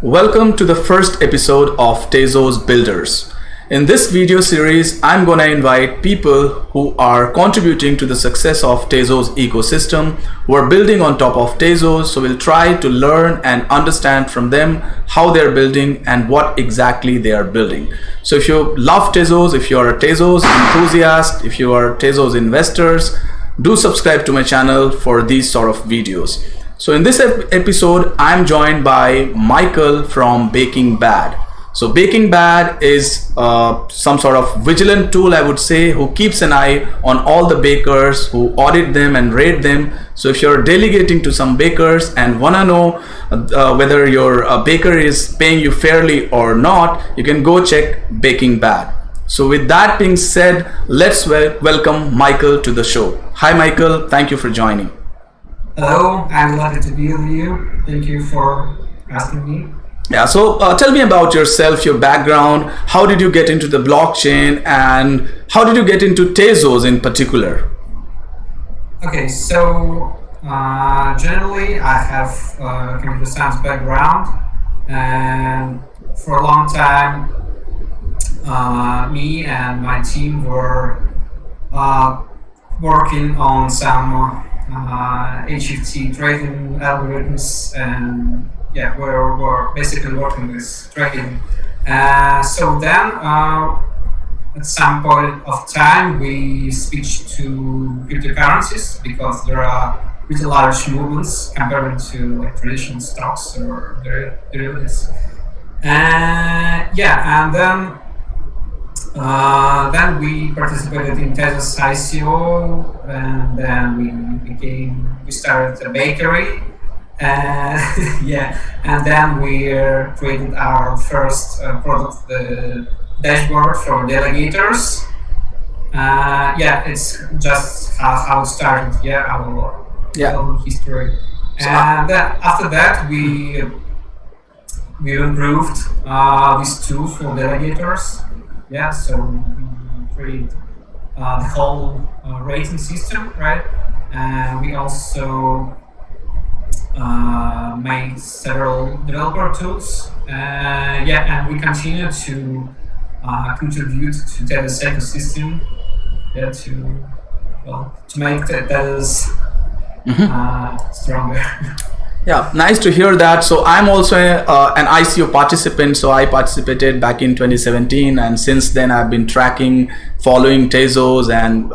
Welcome to the first episode of Tezos Builders. In this video series, I'm going to invite people who are contributing to the success of Tezos ecosystem, who are building on top of Tezos. So we'll try to learn and understand from them how they're building and what exactly they are building. So if you love Tezos, if you're a Tezos enthusiast, if you are Tezos investors, do subscribe to my channel for these sort of videos. So in this episode, I'm joined by Michael from Baking Bad. So Baking Bad is some sort of vigilant tool, I would say, who keeps an eye on all the bakers, who audit them and rate them. So if you're delegating to some bakers and want to know whether your baker is paying you fairly or not, you can go check Baking Bad. So with that being said, let's welcome Michael to the show. Hi Michael, thank you for joining. Hello, I'm delighted to be with you. Thank you for asking me. Yeah, so tell me about yourself, your background. How did you get into the blockchain and how did you get into Tezos in particular? Okay, so generally I have a computer science background, and for a long time me and my team were working on some HFT trading algorithms, and yeah, we're basically working with trading. So then at some point of time we switched to cryptocurrencies because there are pretty large movements compared to like traditional stocks or derivatives. And then we participated in Tezos ICO, and then we started a bakery, and then we created our first product, the dashboard for delegators. It's just how it started. Our history. And after that, we improved this tool for delegators. Yeah, so we create the whole rating system, right? And we also made several developer tools. And we continue to contribute to Tezos ecosystem, to make Tezos stronger. Yeah, nice to hear that. So I'm also an ICO participant. So I participated back in 2017, and since then I've been tracking, following Tezos, and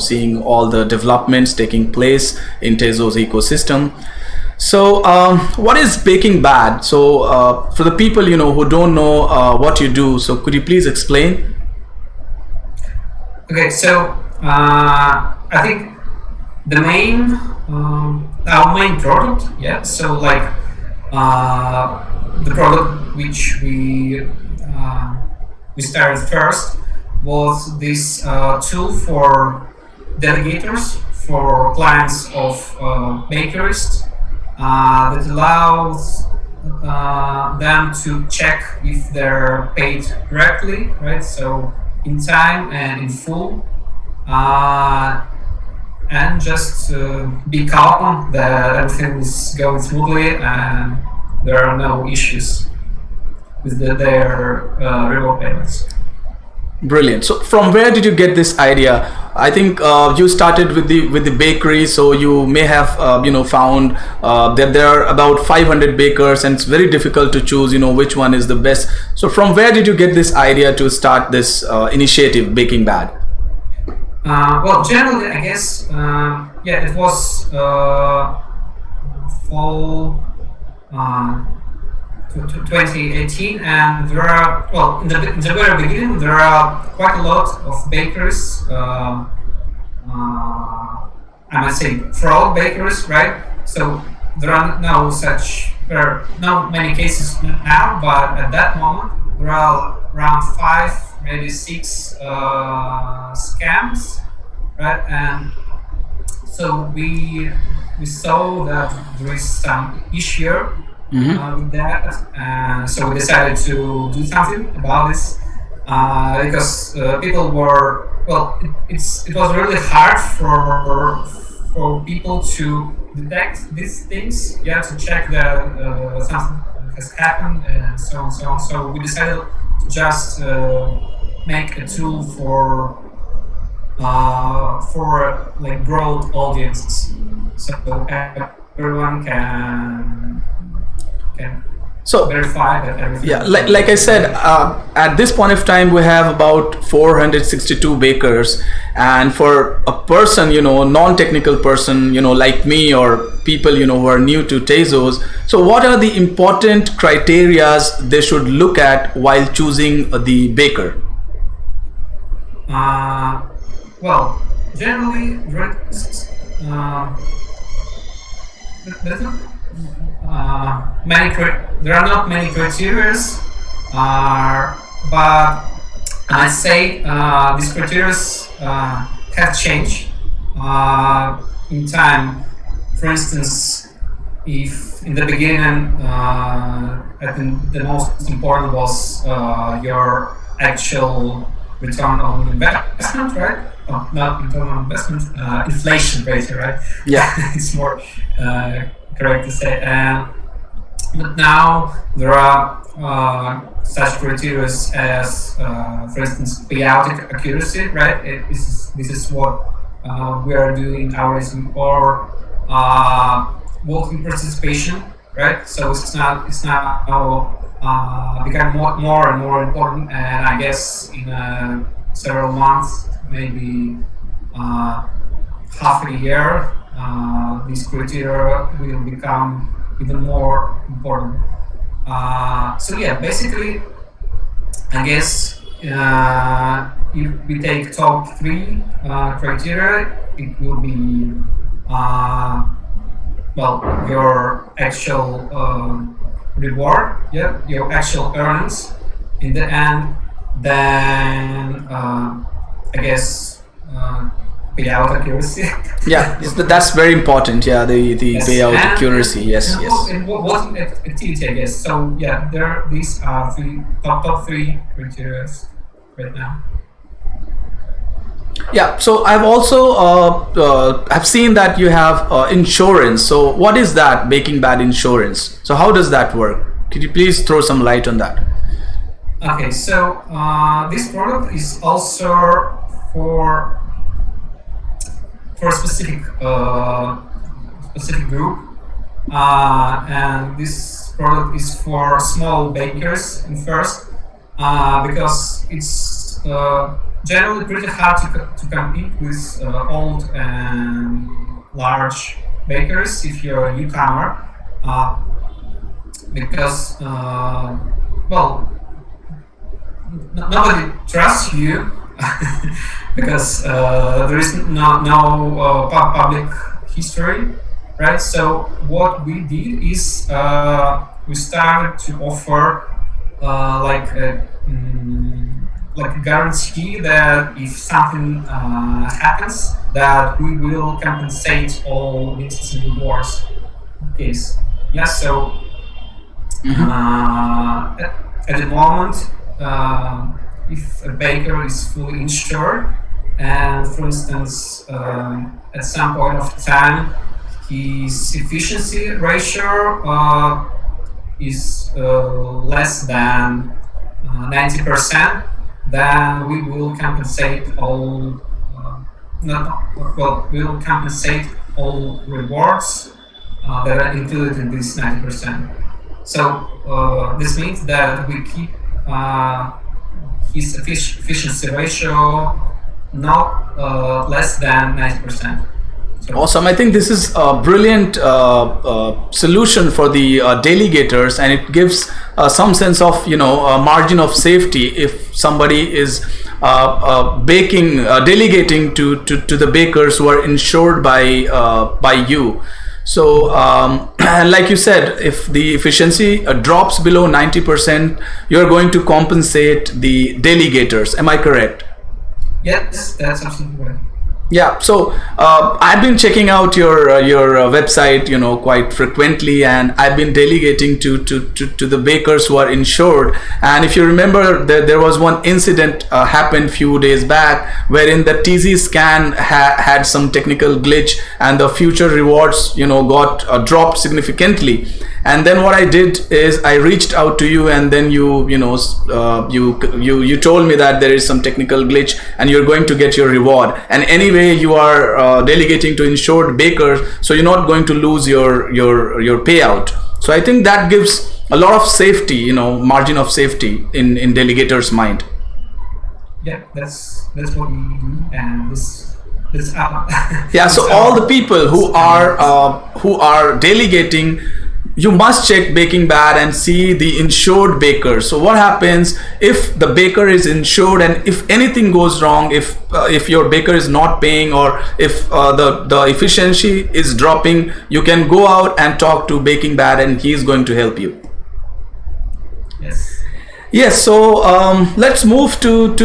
seeing all the developments taking place in Tezos ecosystem. So what is Baking Bad? So for the people who don't know what you do, so could you please explain? Okay, so I think our main product, so like the product which we started first was this tool for delegators, for clients of bakeries, that allows them to check if they're paid correctly, right? So in time and in full. And just be calm that everything is going smoothly and there are no issues with their reward payments. Brilliant. So from where did you get this idea? I think you started with the bakery, so you may have found that there are about 500 bakers, and it's very difficult to choose which one is the best. So from where did you get this idea to start this initiative, Baking Bad? Well, generally, I guess, it was fall 2018, and there are, in the very beginning, there are quite a lot of bakeries, I might say fraud bakeries, right? So there are not many cases now, but at that moment, there are around 5, maybe 6 scams, right? And so we saw that there is some issue with that, so we decided to do something about this because people were it was really hard for people to detect these things, to check the has happened, and so on, so on. So we decided to just make a tool for like broad audiences, so everyone can so verify that everything. Yeah, like I said, at this point of time, we have about 462 bakers, and for a person, non-technical person, like me or people, who are new to Tezos, so what are the important criterias they should look at while choosing the baker? Well, generally, there are not many criteria, but I say these criteria have changed in time. For instance, if in the beginning, I think the most important was your actual return on investment, right? Oh, not return on investment, inflation rate, right? Yeah. It's more correct to say. But now there are such criteria as, for instance, payout accuracy, right? This is what we are doing our raising, or voting participation, right? So it's now become more and more important, and I guess in several months, maybe half a year, these criteria will become even more important. So yeah, basically, I guess if we take top 3 criteria, it will be well, your actual reward, your actual earnings in the end. Then I guess payout accuracy. Yeah, that's very important. Yeah, the Yes. payout And- accuracy. Yes, and yes. And what activity, I guess. So yeah, these are top 3 criteria right now. Yeah, so I've also I've seen that you have insurance. So what is that, Baking Bad insurance? So how does that work? Could you please throw some light on that? Okay, so this product is also for a specific group, and this product is for small bakers in first, because it's generally pretty hard to compete with old and large bakers if you're a newcomer, because well, nobody trusts you because there is no public history, right? So what we did is we started to offer like a guarantee that if something happens, that we will compensate all risks and rewards. Okay, yeah. So at the moment, if a baker is fully insured, and for instance, at some point of time, his efficiency ratio is less than 90%, then we will compensate all. We will compensate all rewards that are included in this 90%. So this means that we keep his efficiency ratio not less than 90%. So Awesome. I think this is a brilliant solution for the delegators, and it gives some sense of a margin of safety if somebody is delegating to the bakers who are insured by you. So like you said, if the efficiency drops below 90%, you're going to compensate the delegators. Am I correct? yes, that's absolutely right. Yeah, so I've been checking out your website, quite frequently, and I've been delegating to the bakers who are insured. And if you remember, there was one incident happened few days back, wherein the TZ scan had some technical glitch, and the future rewards, got dropped significantly. And then what I did is I reached out to you, and then you told me that there is some technical glitch and you're going to get your reward. And anyway, you are delegating to insured bakers, so you're not going to lose your payout. So I think that gives a lot of safety, margin of safety in delegators' mind. Yeah, that's what we do, and this yeah. So all the people who are delegating, you must check Baking Bad and see the insured baker. So what happens if the baker is insured, and if anything goes wrong, if your baker is not paying, or if the efficiency is dropping, you can go out and talk to Baking Bad, and he is going to help you. Yes, so let's move to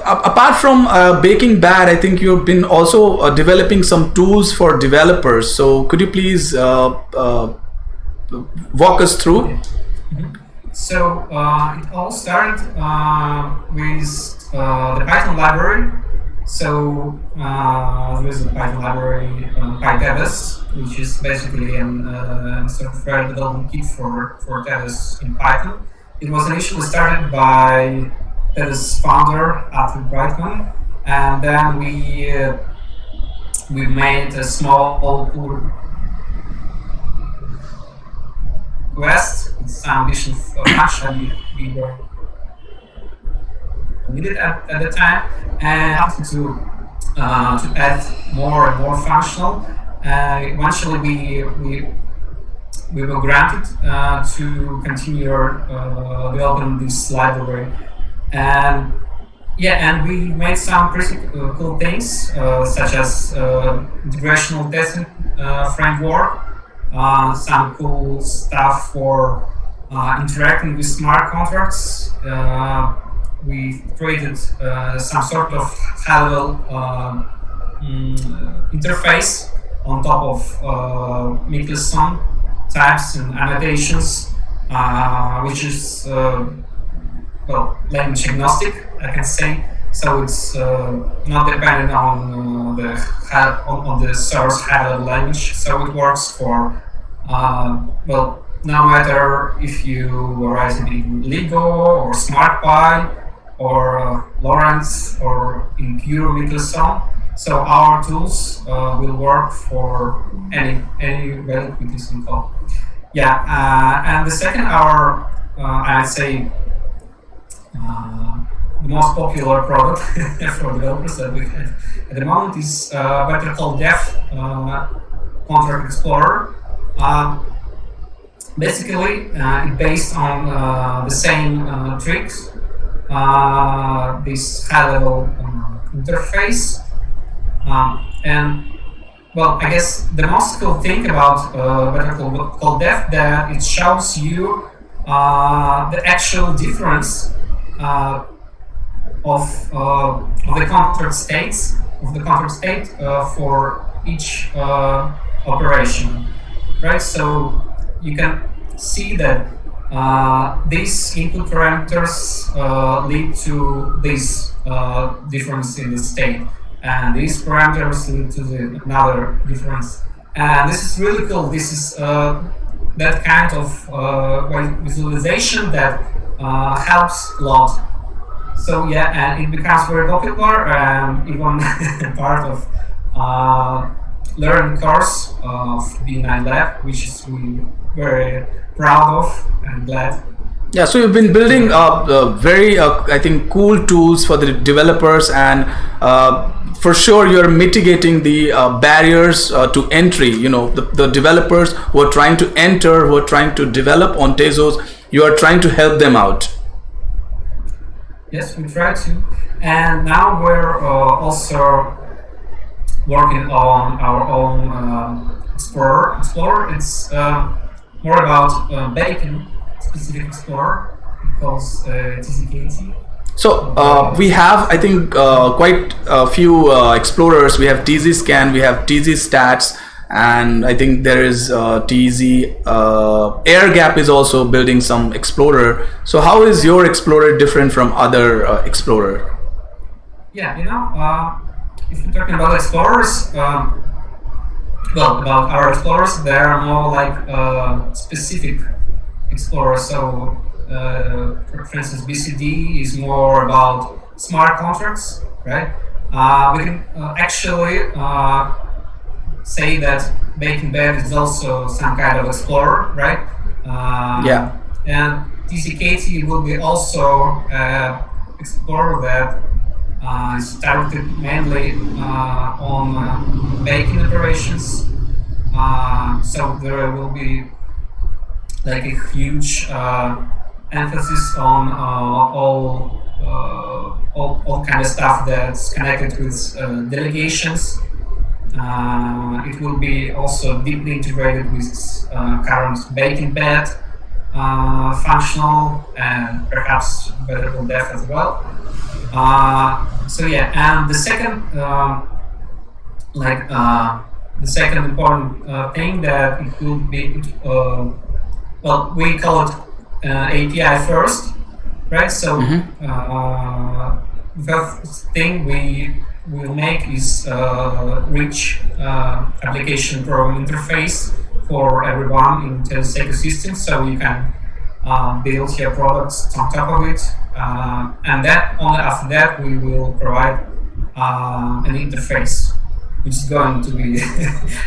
apart from Baking Bad, I think you've been also developing some tools for developers. So could you please walk us through? Mm-hmm. So it all started with the Python library. So there is a Python library, Tezos, which is basically a software development kit for Tezos in Python. It was initially started by Tezos founder Arthur Brightman, and then we made a small pull request with some additional function we were needed at the time, and after to add more and more functional. Eventually, we were granted to continue developing this library, and we made some pretty cool things, such as integrational testing framework, some cool stuff for interacting with smart contracts. We created some sort of high-level interface on top of Mikkelson types and annotations, which is language agnostic, I can say. So it's not dependent on the source high-level language. So it works for no matter if you are writing in Lego or SmartPy or Lawrence or in pure Mikkelson. So our tools will work for any valid Mikkelson code. And the second, I'd say the most popular product for developers that we have at the moment is better called Dev Contract Explorer. Basically, it's based on the same tricks, this high-level interface. I guess the most cool thing about Better Call Dev that it shows you the actual difference of the contract state for each operation, right? So you can see that these input parameters lead to this difference in the state, and these parameters lead to another difference. And this is really cool. This is that kind of visualization that helps a lot. So and it becomes very popular and even part of learning course of B9 Lab, which is we very proud of and glad. Yeah, so you've been building very, I think, cool tools for the developers, and for sure you're mitigating the barriers to entry. The developers who are trying to enter, who are trying to develop on Tezos, you are trying to help them out. Yes, we try to. And now we're also working on our own Explorer. It's more about Bacon specific Explorer, because TZKT. So we have, I think, quite a few explorers. We have TZ Scan, we have TZ Stats, and I think there is TZ Air Gap is also building some Explorer. So how is your Explorer different from other Explorer? Yeah, if you're talking about Explorers, well, about our explorers, they are more like specific explorers. So, for instance, BCD is more about smart contracts, right? We can actually say that Baking Bed is also some kind of explorer, right? Yeah. And TCKT will be also explorer that is targeted mainly on baking operations. So there will be like a huge emphasis on all kind of stuff that's connected with delegations. It will be also deeply integrated with current baking bed functional and perhaps variable depth as well. So yeah, and the second the second important thing that it will be well, we call it API first, right? So the first thing we will make is rich application program interface for everyone in Tezos ecosystem, so you can build your products on top of it, and then only after that we will provide an interface, which is going to be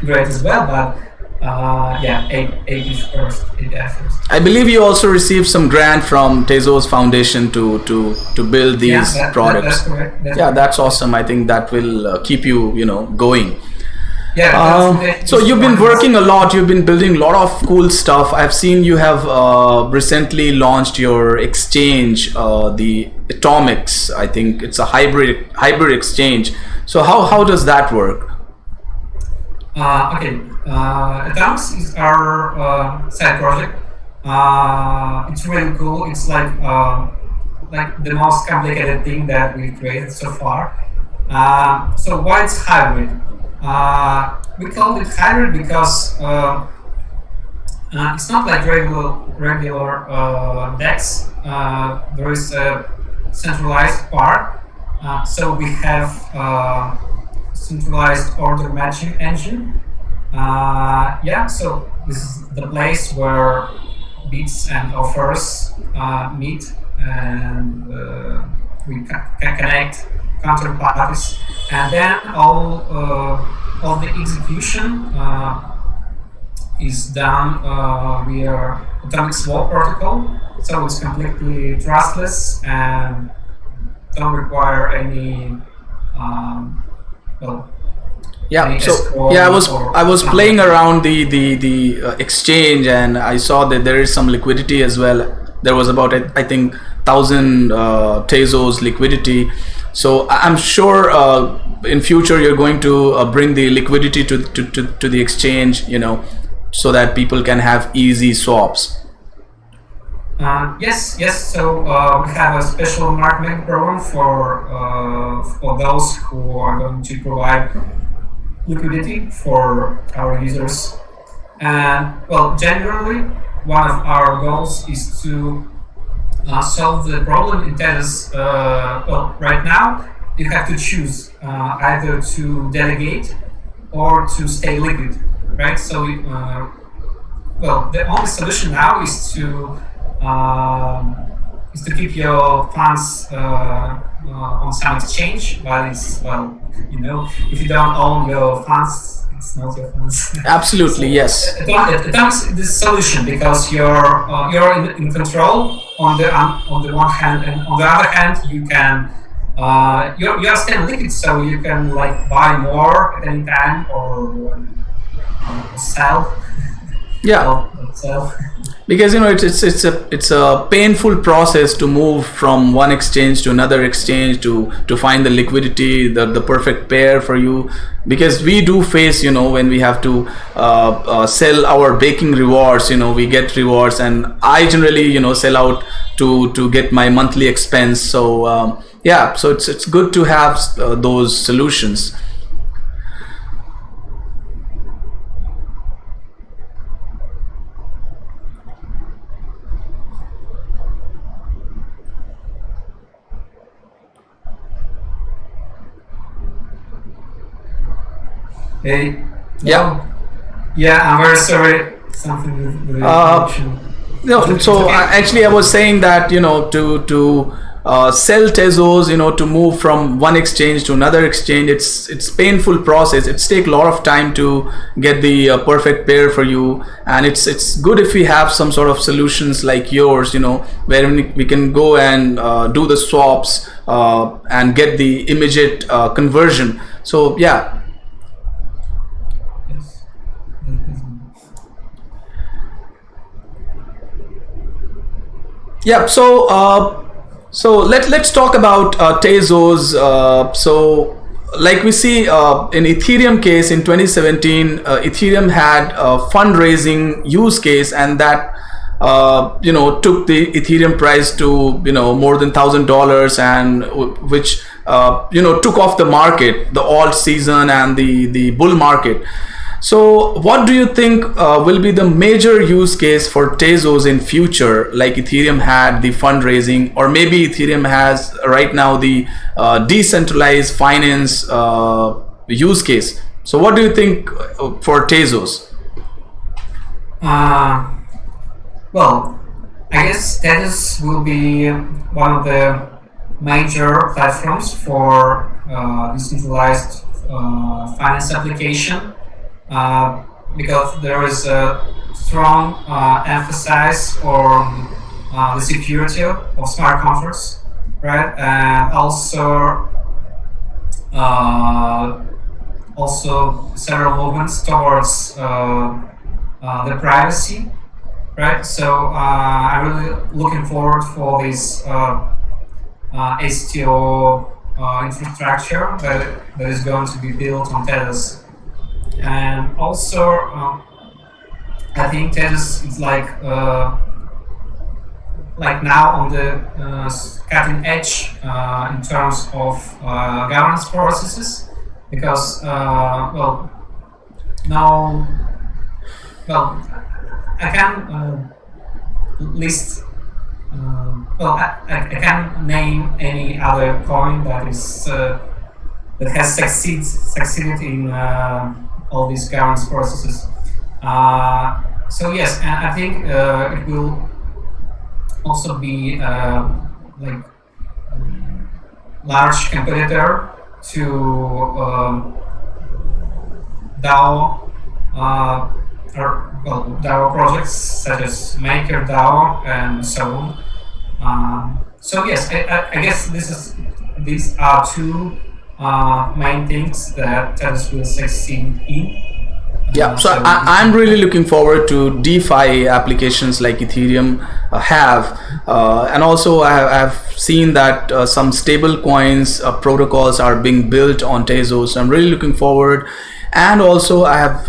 great as well. But yeah, API first. I believe you also received some grant from Tezos Foundation to build these products. That's correct. That's awesome. I think that will keep you going. Yeah. So you've been working a lot. You've been building a lot of cool stuff. I've seen you have recently launched your exchange, the Atomics. I think it's a hybrid exchange. So how does that work? Okay. Atomics is our side project. It's really cool. It's like the most complicated thing that we've created so far. So why it's hybrid? We called it hybrid because it's not like regular DEX. There is a centralized part. So we have centralized order matching engine. Yeah, so this is the place where bids and offers meet, and we can connect counterparties, and then all the execution is done via atomic swap protocol. So it's completely trustless and don't require any I was playing around the exchange, and I saw that there is some liquidity as well. There was about I think 1,000 Tezos liquidity. So I'm sure in future you're going to bring the liquidity to the exchange, so that people can have easy swaps. Yes. So we have a special marketing program for those who are going to provide liquidity for our users. And well, generally, one of our goals is to solve the problem in Tezos. Well, right now you have to choose either to delegate or to stay liquid, right? So, well, the only solution now is to keep your funds on some exchange, but it's, well, if you don't own your funds, it's not your funds. Absolutely, So, yes. Atomics is the solution because you're in control on the one hand, and on the other hand, you can you're still liquid, so you can like buy more at any time or sell. Yeah. Sell. Because it's a painful process to move from one exchange to another exchange to find the liquidity, the perfect pair for you. Because we do face, when we have to sell our baking rewards, we get rewards, and I generally sell out to get my monthly expense. So so it's good to have those solutions. Hey. Yeah. Yeah, I'm very sorry. Something with the connection. No, so actually I was saying that, to sell Tezos, to move from one exchange to another exchange, it's painful process. It's take a lot of time to get the perfect pair for you, and it's good if we have some sort of solutions like yours, where we can go and do the swaps and get the immediate conversion. So yeah. Yes. Yeah, so let's talk about Tezos. So like we see in Ethereum case in 2017, Ethereum had a fundraising use case, and that took the Ethereum price to more than $1,000, and which took off the market, the alt season and the bull market. So what do you think will be the major use case for Tezos in future, like Ethereum had the fundraising, or maybe Ethereum has right now the decentralized finance use case? So what do you think for Tezos? Well, I guess Tezos will be one of the major platforms for decentralized finance application. Because there is a strong emphasis on the security of smart contracts, right? And also several movements towards the privacy, right? So I'm really looking forward for this STO infrastructure that is going to be built on Tezos. And also, I think Tezos is like now on the cutting edge in terms of governance processes, because I can list. I can't name any other coin that is that has succeeded in all these governance processes. So yes, and I think it will also be like large competitor to DAO DAO projects such as MakerDAO and so on. So yes, I guess these are two main things that Tezos will succeed in. Yeah, so I'm really looking forward to DeFi applications like Ethereum have, and also I've seen that some stable coins protocols are being built on Tezos. So I'm really looking forward. And also I have,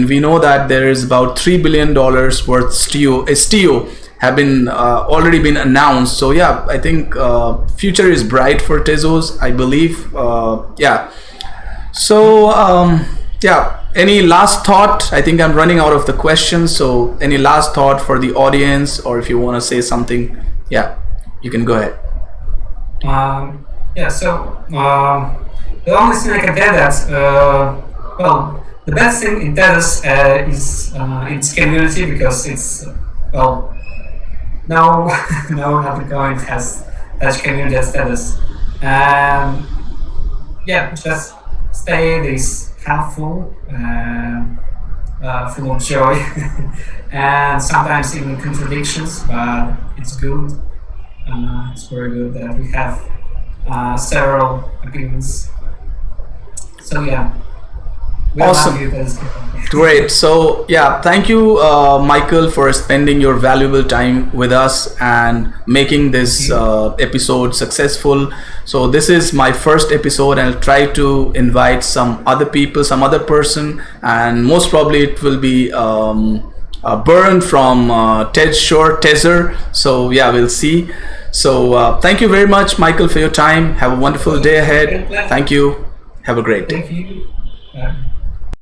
we know that there is about $3 billion worth STO have been already been announced. So yeah, I think future is bright for Tezos, I believe. Yeah. So yeah. Any last thought? I think I'm running out of the questions. So any last thought for the audience, or if you want to say something, yeah, you can go ahead. Yeah. So the only thing I can tell that the best thing in Tezos is its community, because it's no other coin has such community as Tezos. Yeah, just stay this helpful, full of joy, and sometimes even contradictions, but it's good. It's very good that we have several opinions. So yeah. Awesome. Great. So yeah, thank you, Michael, for spending your valuable time with us and making this episode successful. So this is my first episode, and I'll try to invite some other people, some other person, and most probably it will be Byrne from Tezor. So yeah, we'll see. So thank you very much, Michael, for your time. Have a wonderful day ahead. Thank you. Have a great day. Thank you.